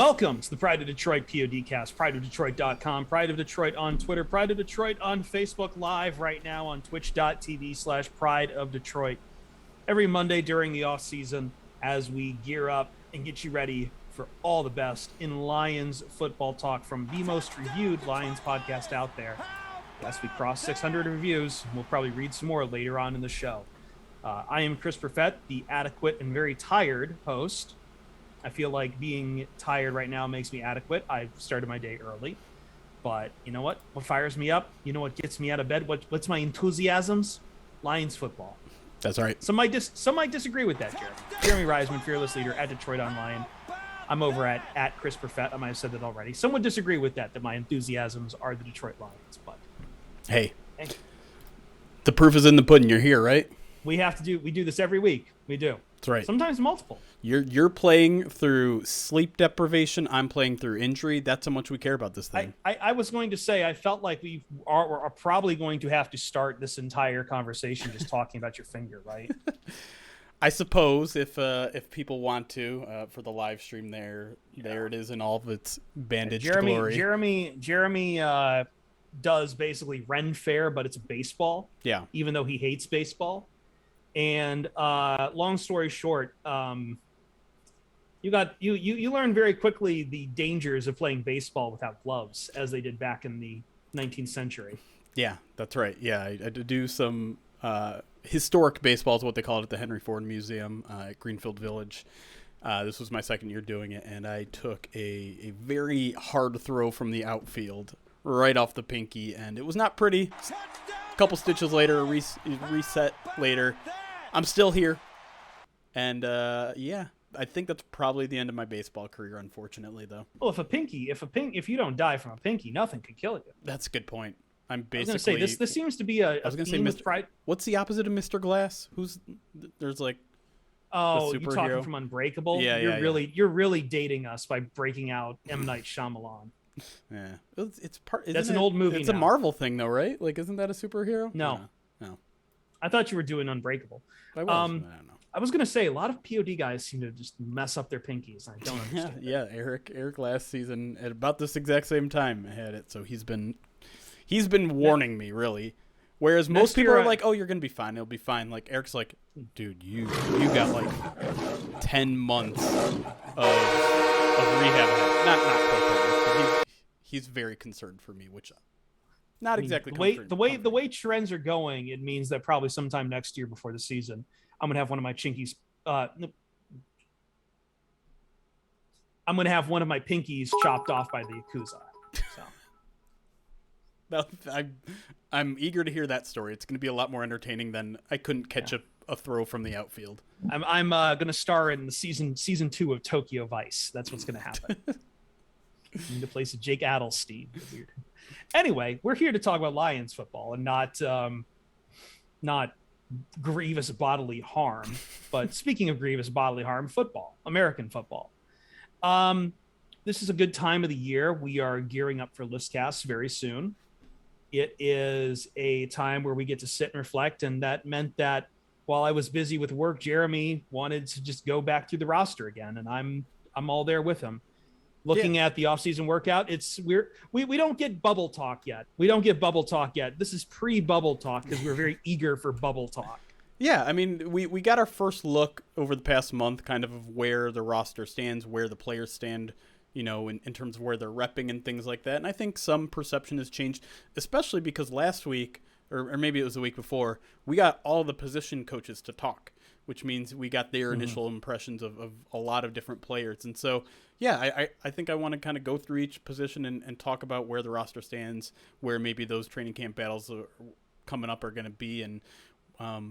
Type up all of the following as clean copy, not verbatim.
Welcome to the Pride of Detroit PODcast, prideofdetroit.com, Pride of Detroit on Twitter, Pride of Detroit on Facebook, live right now on twitch.tv/Pride of Detroit. Every Monday during the off season as we gear up and get you ready for all the best in Lions football talk from the most reviewed Lions podcast out there. Yes, we crossed 600 reviews. We'll probably read some more later on in the show. I am Chris Perfett, the adequate and very tired host. I feel like being tired right now makes me adequate. I've started my day early, but you know what? What fires me up? You know what gets me out of bed? What's my enthusiasms? Lions football. That's right. Some might disagree with that, Jeremy. Jeremy Reisman, fearless leader at Detroit Online. I'm over at Chris Perfett. I might have said that already. Some would disagree with that my enthusiasms are the Detroit Lions. But hey, the proof is in the pudding. You're here, right? We do this every week. We do. That's right. Sometimes multiple. You're playing through sleep deprivation. I'm playing through injury. That's how much we care about this thing. I was going to say, I felt like we are probably going to have to start this entire conversation just talking about your finger, right? I suppose if people want to for the live stream, there it is in all of its bandaged glory. Jeremy does basically Ren Fair, but it's a baseball. Yeah. Even though he hates baseball. And long story short, you learn very quickly the dangers of playing baseball without gloves, as they did back in the 19th century. Yeah, that's right. Yeah, I had to do some historic baseball is what they call it at the Henry Ford Museum at Greenfield Village. This was my second year doing it, and I took a very hard throw from the outfield right off the pinky, and it was not pretty. A couple stitches later, reset later, I'm still here. And yeah, I think that's probably the end of my baseball career, unfortunately, though. Well, if you don't die from a pinky, nothing could kill you. That's a good point. I'm basically. I was going to say this seems to be a. I was going to say, Mr. What's the opposite of Mr. Glass? There's like. Oh, you're talking from Unbreakable. Yeah, you're really dating us by breaking out M. Night Shyamalan. Yeah, it's part. That's an old movie. It's a Marvel thing, though, right? Like, isn't that a superhero? No. I thought you were doing Unbreakable. I was. I don't know. I was gonna say a lot of POD guys seem to just mess up their pinkies. I don't understand. Yeah. Eric last season at about this exact same time had it, so he's been warning me really. Whereas most people are like, "Oh, you're gonna be fine. It'll be fine." Like Eric's like, "Dude, you got like 10 months of rehab." Not quite that, but he's very concerned for me, which not exactly the way trends are going. It means that probably sometime next year before the season, I'm gonna have one of my chinkies. I'm gonna have one of my pinkies chopped off by the Yakuza. So. I'm eager to hear that story. It's going to be a lot more entertaining than I couldn't catch a throw from the outfield. I'm going to star in the season 2 of Tokyo Vice. That's what's going to happen. In the place of Jake Adelstein. Weird. Anyway, we're here to talk about Lions football and not grievous bodily harm. But speaking of grievous bodily harm, football, American football. This is a good time of the year. We are gearing up for listcasts very soon. It is a time where we get to sit and reflect, and that meant that while I was busy with work, Jeremy wanted to just go back through the roster again, and I'm all there with him. Looking at the offseason workout, we don't get bubble talk yet. This is pre-bubble talk because we're very eager for bubble talk. Yeah, I mean, we got our first look over the past month kind of where the roster stands, where the players stand, you know, in terms of where they're repping and things like that. And I think some perception has changed, especially because last week, or maybe it was the week before, we got all the position coaches to talk, which means we got their initial impressions of a lot of different players. And so, yeah, I think I want to kind of go through each position and talk about where the roster stands, where maybe those training camp battles coming up are going to be, and,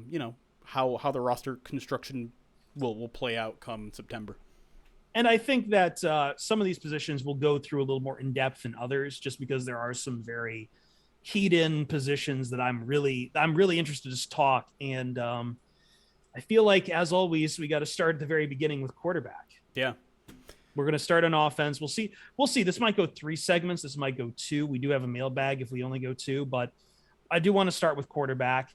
you know, how the roster construction will play out come September. And I think that some of these positions will go through a little more in depth than others, just because there are some very keyed in positions that I'm really interested to talk. And I feel like, as always, we got to start at the very beginning with quarterback. Yeah, we're going to start on offense. We'll see. This might go 3 segments. This might go 2. We do have a mailbag if we only go 2, but I do want to start with quarterback.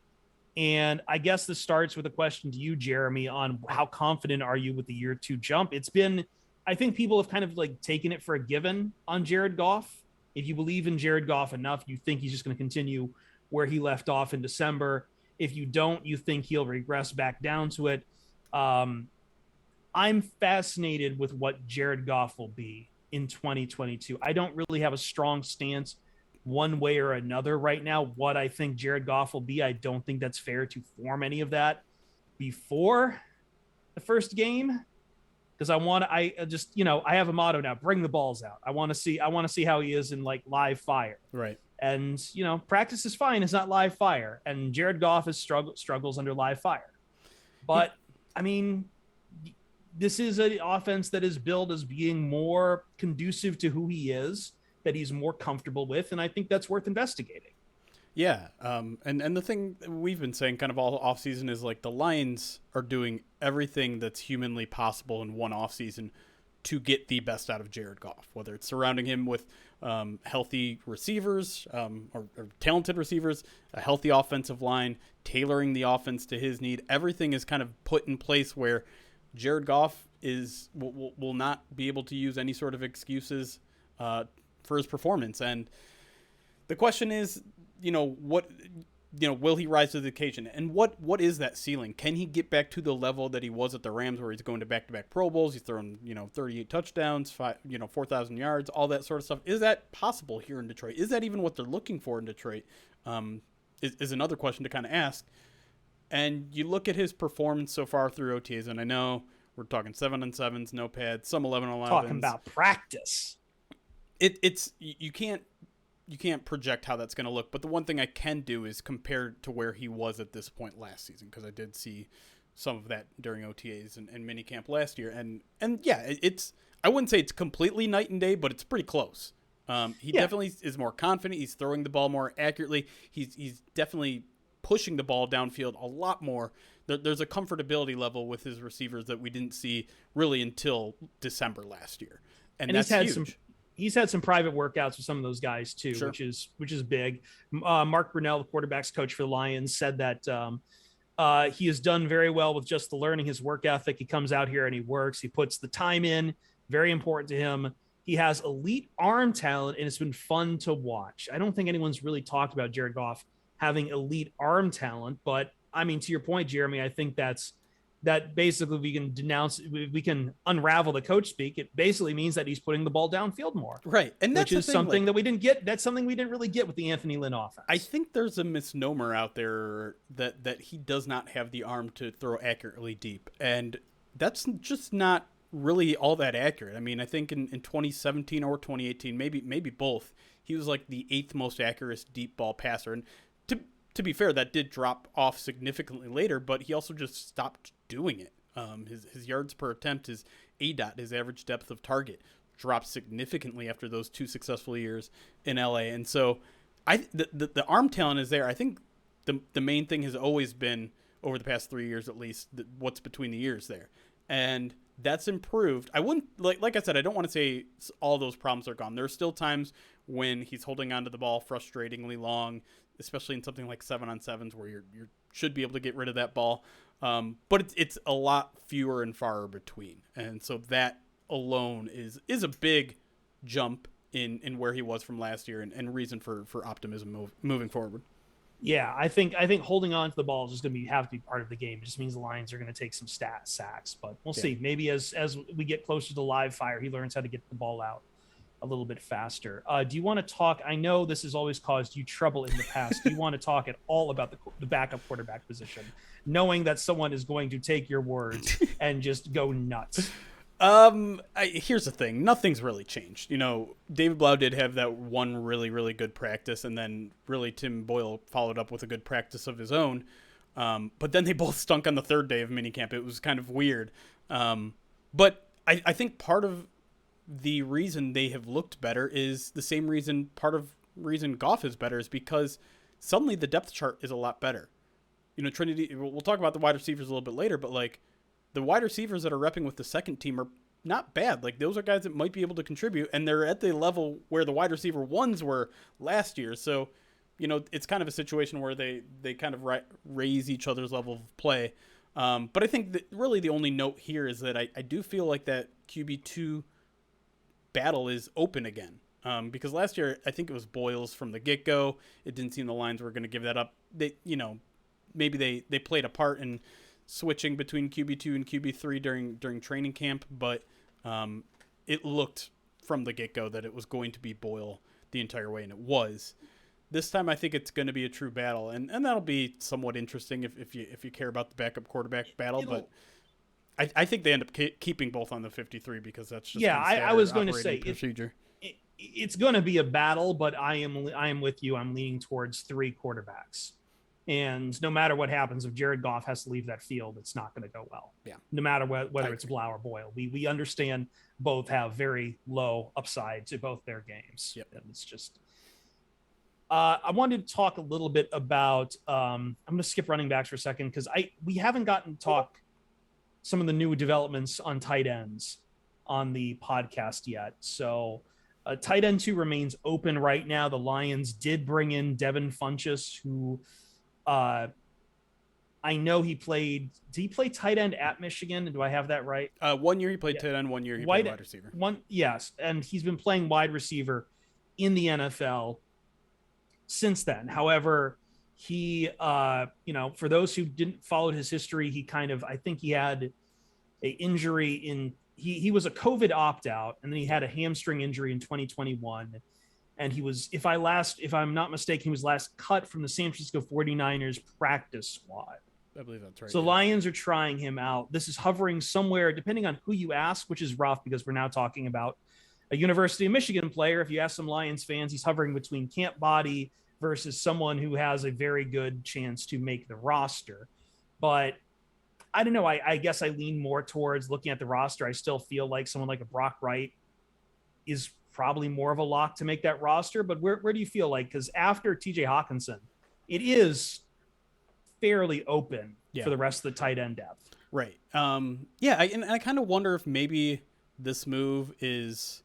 And I guess this starts with a question to you, Jeremy, on how confident are you with the year 2 jump? It's been I think people have kind of like taken it for a given on Jared Goff. If you believe in Jared Goff enough, you think he's just going to continue where he left off in December. If you don't, you think he'll regress back down to it. Um, I'm fascinated with what Jared Goff will be in 2022. I don't really have a strong stance one way or another right now. What I think Jared Goff will be, I don't think that's fair to form any of that before the first game, because I just, I have a motto now: bring the balls out. I want to see how he is in like live fire. Right. And practice is fine. It's not live fire. And Jared Goff has struggles under live fire. But I mean, this is an offense that is billed as being more conducive to who he is, that he's more comfortable with, and I think that's worth investigating. Yeah, and the thing we've been saying kind of all offseason is like the Lions are doing everything that's humanly possible in one offseason to get the best out of Jared Goff, whether it's surrounding him with healthy receivers or talented receivers, a healthy offensive line, tailoring the offense to his need. Everything is kind of put in place where Jared Goff will not be able to use any sort of excuses for his performance. And the question is, will he rise to the occasion? And what is that ceiling? Can he get back to the level that he was at the Rams, where he's going to back-to-back Pro Bowls, he's throwing 38 touchdowns, 4,000 yards, all that sort of stuff? Is that possible here in Detroit? Is that even what they're looking for in Detroit? Is another question to kind of ask. And you look at his performance so far through OTAs, and I know we're talking 7-on-7s, no pads, some 11-on-11s. Talking about practice. It's you can't project how that's going to look, but the one thing I can do is compare to where he was at this point last season, because I did see some of that during OTAs and minicamp last year, and yeah, I wouldn't say it's completely night and day, but it's pretty close. He definitely is more confident. He's throwing the ball more accurately. He's definitely pushing the ball downfield a lot more. There's a comfortability level with his receivers that we didn't see really until December last year, and that's huge. He's had some private workouts with some of those guys too, sure, which is big. Mark Brunell, the quarterback's coach for the Lions, said that he has done very well with just the learning his work ethic. He comes out here and he works. He puts the time in. Very important to him. He has elite arm talent, and it's been fun to watch. I don't think anyone's really talked about Jared Goff having elite arm talent, but I mean, to your point, Jeremy, I think that basically we can unravel the coach speak. It basically means that he's putting the ball downfield more. Right. And that's which is something that we didn't get. That's something we didn't really get with the Anthony Lynn offense. I think there's a misnomer out there that he does not have the arm to throw accurately deep. And that's just not really all that accurate. I mean, I think in 2017 or 2018, maybe both, he was like the 8th most accurate deep ball passer. And to be fair, that did drop off significantly later, but he also just stopped doing it. His yards per attempt, his ADOT, his average depth of target, dropped significantly after those 2 successful years in LA. And so the arm talent is there. I think the main thing has always been, over the past 3 years at least, what's between the ears there. And that's improved. I wouldn't, like I said, I don't want to say all those problems are gone. There are still times when he's holding onto the ball frustratingly long, especially in something like 7-on-7s where you should be able to get rid of that ball. But it's a lot fewer and far between. And so that alone is a big jump in where he was from last year, and reason for optimism moving forward. Yeah, I think holding on to the ball is just going to have to be part of the game. It just means the Lions are going to take some sacks, but we'll see. Maybe as we get closer to live fire, he learns how to get the ball out a little bit faster. Do you want to talk? I know this has always caused you trouble in the past. Do you want to talk at all about the backup quarterback position, knowing that someone is going to take your words and just go nuts? Here's the thing. Nothing's really changed. David Blau did have that one really, really good practice, and then really Tim Boyle followed up with a good practice of his own. But then they both stunk on the 3rd day of minicamp. It was kind of weird. But I think part of the reason they have looked better is the same reason, reason Goff is better is because suddenly the depth chart is a lot better. Trinity, we'll talk about the wide receivers a little bit later, but like the wide receivers that are repping with the second team are not bad. Like those are guys that might be able to contribute, and they're at the level where the wide receiver ones were last year. So, it's kind of a situation where they kind of raise each other's level of play. But I think that really the only note here is that I do feel like that QB2 battle is open again. Because last year, I think it was Boyles from the get-go. It didn't seem the Lions were going to give that up. They, maybe they played a part in switching between QB2 and QB3 during training camp, but it looked from the get-go that it was going to be Boyle the entire way, and it was. This time, I think it's going to be a true battle, and that'll be somewhat interesting if you care about the backup quarterback battle. But I think they end up keeping both on the 53 because that's just I was going to say procedure. It's going to be a battle, but I am with you. I'm leaning towards 3 quarterbacks, and no matter what happens, if Jared Goff has to leave that field, it's not going to go well. Yeah. No matter whether it's Blau or Boyle, we understand both have very low upside to both their games. Yep. And it's just. I wanted to talk a little bit about. I'm going to skip running backs for a second because we haven't gotten to talk some of the new developments on tight ends on the podcast yet. So tight end 2 remains open right now. The Lions did bring in Devin Funchess, who I know he played. Did he play tight end at Michigan? Do I have that right? 1 year he played tight end, 1 year he played wide receiver. Yes, and he's been playing wide receiver in the NFL since then. However, he, for those who didn't follow his history, I think he had a injury he was a COVID opt-out, and then he had a hamstring injury in 2021. And he was, if I'm not mistaken, he was last cut from the San Francisco 49ers practice squad. I believe that's right. So Lions are trying him out. This is hovering somewhere, depending on who you ask, which is rough because we're now talking about a University of Michigan player. If you ask some Lions fans, he's hovering between camp body versus someone who has a very good chance to make the roster. But I don't know. I guess I lean more towards looking at the roster. I still feel like someone like a Brock Wright is probably more of a lock to make that roster. But where do you feel like? Because after TJ Hawkinson, it is fairly open for the rest of the tight end depth. Right. And I kind of wonder if maybe this move is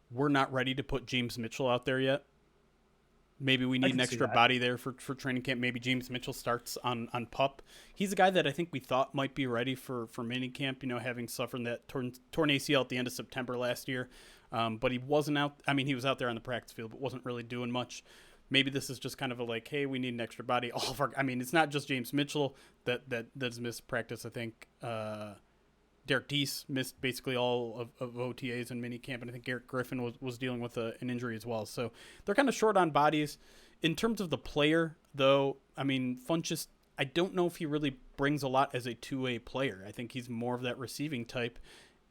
we're not ready to put James Mitchell out there yet. Maybe we need an extra body there for training camp. Maybe James Mitchell starts on PUP. He's a guy that I think we thought might be ready for mini camp, having suffered that torn ACL at the end of September last year. But he wasn't out. I mean, he was out there on the practice field, but wasn't really doing much. Maybe this is just kind of hey, we need an extra body. It's not just James Mitchell that's missed practice. I think Derek Deese missed basically all of OTAs and mini camp, and I think Garrett Griffin was dealing with an injury as well. So they're kind of short on bodies. In terms of the player, though, Funchess, I don't know if he really brings a lot as a two-way player. I think he's more of that receiving type,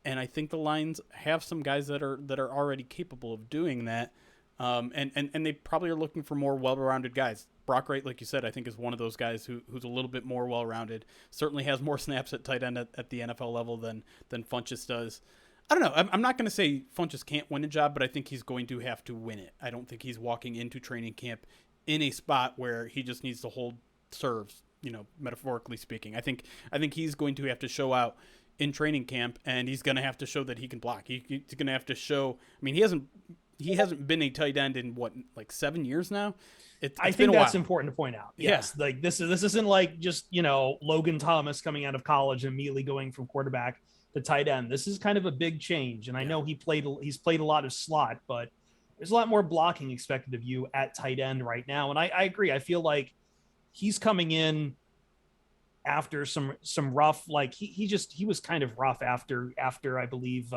and I think the Lions have some guys that are already capable of doing that. And they probably are looking for more well-rounded guys. Brock Wright, like you said, I think is one of those guys who's a little bit more well-rounded. Certainly has more snaps at tight end at the NFL level than Funchess does. I don't know. I'm not going to say Funchess can't win a job, but I think he's going to have to win it. I don't think he's walking into training camp in a spot where he just needs to hold serves, metaphorically speaking. I think he's going to have to show out in training camp, and he's going to have to show that he can block. He's going to have to show. He hasn't been a tight end in 7 years now. I think that's important to point out. Yes. Yeah. This isn't like just, Logan Thomas coming out of college and immediately going from quarterback to tight end. This is kind of a big change. And I know he's played a lot of slot, but there's a lot more blocking expected of you at tight end right now. And I agree. I feel like he's coming in after some rough, he was kind of rough after I believe,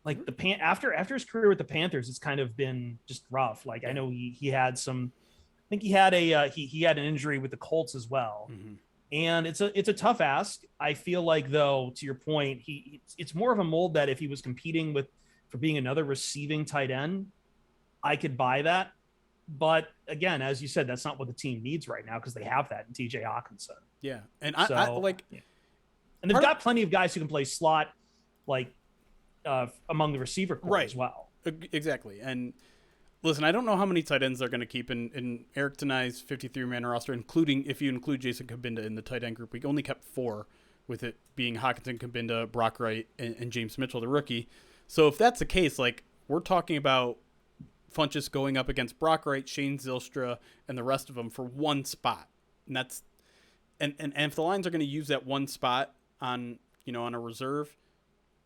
after his career with the Panthers, it's kind of been just rough. I know he had some, I think he had he had an injury with the Colts as well. Mm-hmm. And it's a tough ask. I feel like, though, to your point, it's more of a mold that if he was competing for being another receiving tight end, I could buy that. But again, as you said, that's not what the team needs right now because they have that in TJ Hawkinson. Yeah. And and they've got plenty of guys who can play slot, among the receiver corps as well. Exactly. And listen, I don't know how many tight ends they're going to keep in Eric Tanai's 53-man roster, including if you include Jason Kabinda in the tight end group. We only kept 4, with it being Hawkinson, Kabinda, Brock Wright, and James Mitchell, the rookie. So if that's the case, we're talking about Funchess going up against Brock Wright, Shane Zylstra, and the rest of them for one spot. And that's and if the Lions are going to use that one spot on a reserve,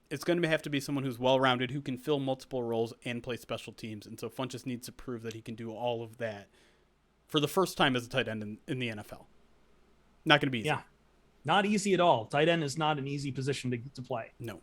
it's going to have to be someone who's well-rounded, who can fill multiple roles and play special teams. And so Funchess needs to prove that he can do all of that for the first time as a tight end in the NFL. Not going to be easy. Yeah, not easy at all. Tight end is not an easy position to play. No.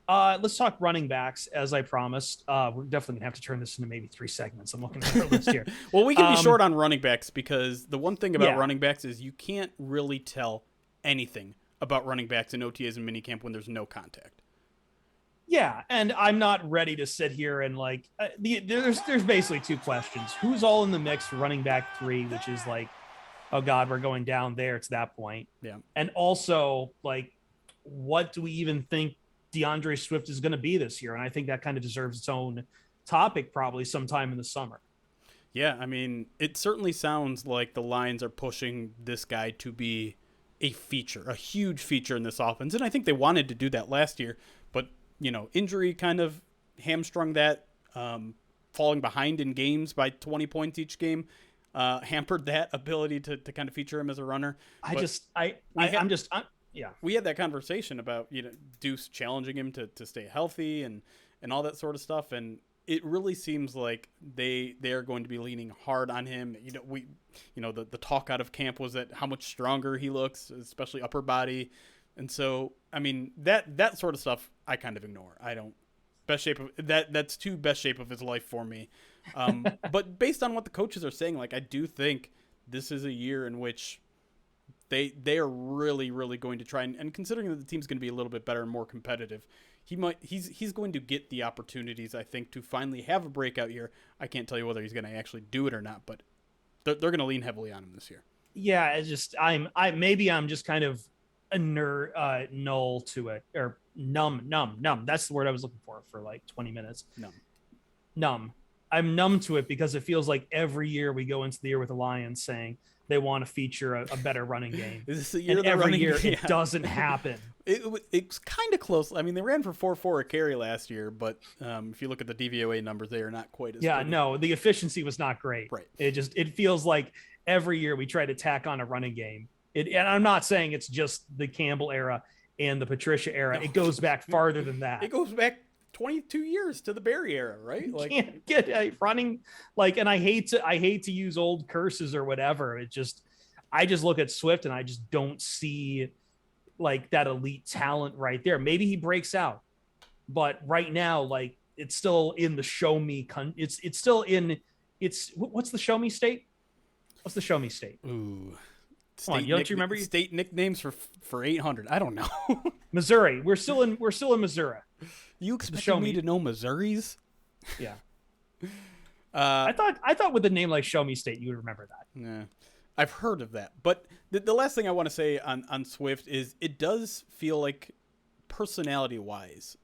Let's talk running backs, as I promised. We're definitely gonna have to turn this into maybe 3 segments. I'm looking at our list here. Well, we can be short on running backs because the one thing about Yeah. running backs is you can't really tell anything about running backs in OTAs and minicamp when there's no contact. Yeah, and I'm not ready to sit here and like there's basically 2 questions. Who's all in the mix for running back 3, which is like, oh God, we're going down there to that point. Yeah. And also, like, what do we even think Deandre Swift is going to be this year? And I think that kind of deserves its own topic probably sometime in the summer. Yeah, I mean, it certainly sounds like the Lions are pushing this guy to be a feature, a huge feature in this offense. And I think they wanted to do that last year, but, injury kind of hamstrung that. Falling behind in games by 20 points each game hampered that ability to kind of feature him as a runner. Yeah. We had that conversation about, Deuce challenging him to stay healthy and all that sort of stuff. And it really seems like they are going to be leaning hard on him. The talk out of camp was that how much stronger he looks, especially upper body. And so, I mean, that sort of stuff I kind of ignore. I don't best shape of that's too best shape of his life for me. But based on what the coaches are saying, like, I do think this is a year in which they are really, really going to try and considering that the team's going to be a little bit better and more competitive, he's going to get the opportunities, I think, to finally have a breakout year. I can't tell you whether he's going to actually do it or not, but they're going to lean heavily on him this year. Yeah, it's just I'm just kind of a null to it, or numb. That's the word I was looking for like 20 minutes. Numb. I'm numb to it because it feels like every year we go into the year with the Lions saying they want to feature a better running game. Is this the year and every year it doesn't happen. It's kind of close. I mean, they ran for 4.4 a carry last year, but if you look at the DVOA numbers, they are not quite as good. No, the efficiency was not great. Right. It feels like every year we try to tack on a running game. And I'm not saying it's just the Campbell era and the Patricia era. No. It goes back farther than that. It goes back 22 years to the Barry era, right? You can't get a running like, and I hate to use old curses or whatever. I just look at Swift and I just don't see like that elite talent right there. Maybe he breaks out, but right now, like, it's still in the show me. It's still in. What's the show me state? What's the show me state? Ooh. Come on, don't you remember state nicknames for 800? I don't know. Missouri. We're still in Missouri. You expect me to know Missouri's? Yeah. I thought with a name like Show Me State, you would remember that. Yeah. I've heard of that. But the last thing I want to say on Swift is it does feel like personality-wise,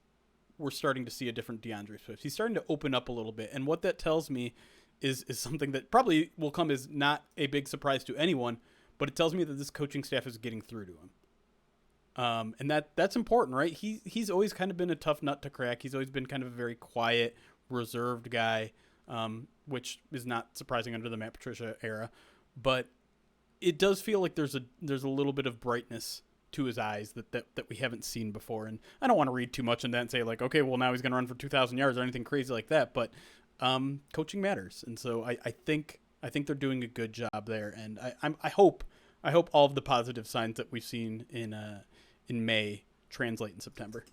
we're starting to see a different Deandre Swift. He's starting to open up a little bit. And what that tells me is something that probably will come as not a big surprise to anyone, but it tells me that this coaching staff is getting through to him. And that's important, right? He's always kind of been a tough nut to crack. He's always been kind of a very quiet, reserved guy, which is not surprising under the Matt Patricia era. But it does feel like there's a little bit of brightness to his eyes that we haven't seen before. And I don't want to read too much into that and say, like, okay, well, now he's going to run for 2,000 yards or anything crazy like that. But coaching matters. And so I think they're doing a good job there. And I hope all of the positive signs that we've seen in May translate in September.